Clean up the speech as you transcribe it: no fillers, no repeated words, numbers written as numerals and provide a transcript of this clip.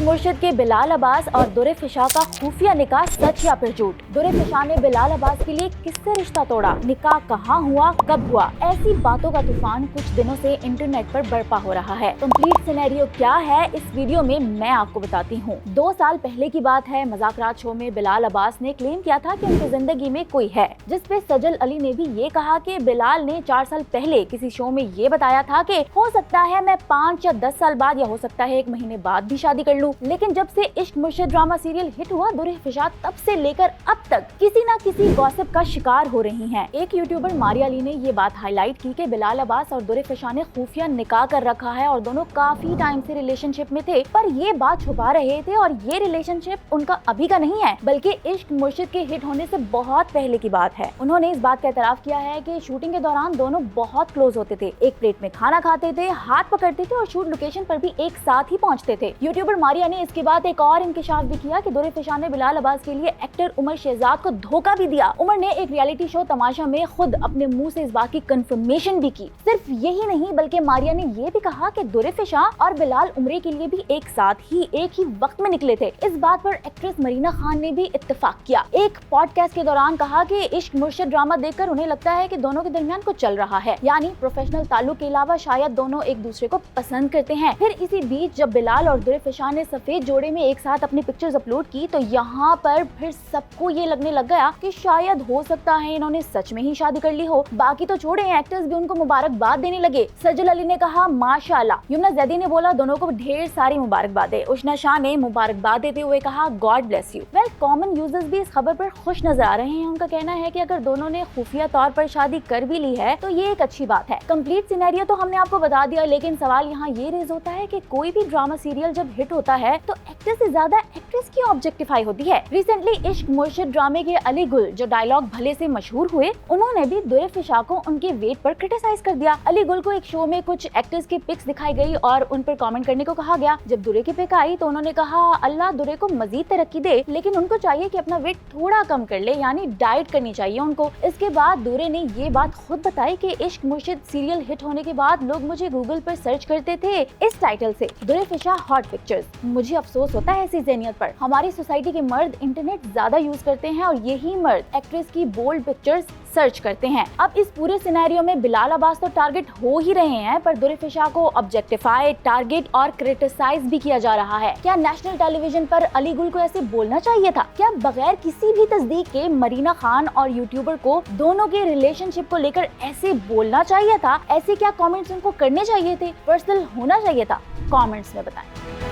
इश्क मुर्शिद के बिलाल अब्बास और दुरे फिशा का खुफिया निकाह, सच या फिर झूठ? दुरे फिशा ने बिलाल अब्बास के लिए किससे रिश्ता तोड़ा? निकाह कहाँ हुआ, कब हुआ? ऐसी बातों का तूफान कुछ दिनों से इंटरनेट पर बरपा हो रहा है। कंप्लीट सिनेरियो क्या है, इस वीडियो में मैं आपको बताती हूँ। 2 साल पहले की बात है। मजाकरात शो में बिलाल अब्बास ने क्लेम किया था कि उनकी जिंदगी में कोई है, जिसपे सजल अली ने भी ये कहा कि बिलाल ने 4 साल पहले किसी शो में ये बताया था कि हो सकता है मैं 5 या 10 साल बाद या हो सकता है 1 महीने बाद भी शादी कर लूं। लेकिन जब से इश्क मुर्शिद ड्रामा सीरियल हिट हुआ, दुरे फिशा तब से लेकर अब तक किसी न किसी गॉसिप का शिकार हो रही हैं। एक यूट्यूबर मारिया अली ने ये बात हाईलाइट की कि बिलाल अब्बास और दुरे फिशा ने खुफिया निकाह कर रखा है और दोनों काफी टाइम से रिलेशनशिप में थे, पर ये बात छुपा रहे थे और ये रिलेशनशिप उनका अभी का नहीं है, बल्कि इश्क मुर्शिद के हिट होने से बहुत पहले की बात है। उन्होंने इस बात का एतराफ किया है कि शूटिंग के दौरान दोनों बहुत क्लोज होते थे, एक प्लेट में खाना खाते थे, हाथ पकड़ते थे और शूट लोकेशन पर भी एक साथ ही पहुंचते थे। यूट्यूबर मारिया ने इसके बाद एक और इंकिशाफ भी किया कि दुरे फिशा ने बिलाल अब्बास के लिए एक्टर उमर शहजाद को धोखा भी दिया। उमर ने एक रियलिटी शो तमाशा में खुद अपने मुंह से इस बात की कंफर्मेशन भी की। सिर्फ यही नहीं, बल्कि मारिया ने ये भी कहा कि दुरे फिशा और बिलाल उम्रे के लिए भी एक साथ ही एक ही वक्त में निकले थे। इस बात पर एक्ट्रेस मरीना खान ने भी इत्तेफाक किया। एक पॉडकास्ट के दौरान कहा कि इश्क मुर्शिद ड्रामा देखकर उन्हें लगता है कि दोनों के दरमियान कुछ चल रहा है, यानी प्रोफेशनल ताल्लुक के अलावा शायद दोनों एक दूसरे को पसंद करते हैं। फिर इसी बीच जब बिलाल और दुरे फिशा ने सफेद जोड़े में एक साथ अपनी पिक्चर्स अपलोड की, तो यहाँ पर फिर सबको ये लगने लग गया कि शायद हो सकता है इन्होंने सच में ही शादी कर ली हो। बाकी तो छोड़े, एक्टर्स भी उनको मुबारकबाद देने लगे। सजल अली ने कहा माशाल्लाह, युमना जैदी ने बोला दोनों को ढेर सारी मुबारकबादें। उशना शाह ने मुबारकबाद देते हुए कहा God bless you. Well, common users भी इस खबर पर खुश नजर आ रहे हैं। उनका कहना है कि अगर दोनों ने खुफिया तौर पर शादी कर भी ली है तो ये एक अच्छी बात है। कंप्लीट सिनेरियो तो हमने आपको बता दिया, लेकिन सवाल यहाँ ये रेज होता है कि कोई भी ड्रामा सीरियल जब हिट होता है तो एक्टर से ज्यादा एक्ट्रेस की ऑब्जेक्टिफाई होती है। रिसेंटली इश्क मुर्शिद ड्रामे के अली गुल, जो डायलॉग भले से मशहूर हुए, उन्होंने भी दुरे फिशा को उनके वेट पर क्रिटिसाइज कर दिया। अली गुल को एक शो में कुछ एक्टर्स की पिक्स दिखाई गई और उन पर कमेंट करने को कहा गया। जब दुरे की पिक आई तो उन्होंने कहा अल्लाह दुरे को मजीद तरक्की दे, लेकिन उनको चाहिए कि अपना वेट थोड़ा कम कर ले, यानी डाइट करनी चाहिए उनको। इसके बाद दुरे ने ये बात खुद बताई कि इश्क मुर्शिद सीरियल हिट होने के बाद लोग मुझे गूगल पर सर्च करते थे इस टाइटल से, दुरे फिशा हॉट पिक्चर्स। मुझे अफसोस होता है ऐसी ज़हनियत पर। हमारी सोसाइटी के मर्द इंटरनेट ज्यादा यूज करते हैं और यही मर्द एक्ट्रेस की बोल्ड पिक्चर्स सर्च करते हैं। अब इस पूरे सिनेरियो में बिलाल अब्बास तो टारगेट हो ही रहे हैं, पर दुरे फिशा को ऑब्जेक्टिफाई, टारगेट और क्रिटिसाइज भी किया जा रहा है। क्या नेशनल टेलीविजन पर अली गुल को ऐसे बोलना चाहिए था? क्या बगैर किसी भी तस्दीक के मरीना खान और यूट्यूबर को दोनों के रिलेशनशिप को लेकर ऐसे बोलना चाहिए था? ऐसे क्या कमेंट्स उनको करने चाहिए थे? पर्सनल होना चाहिए था? कमेंट्स में बताएं।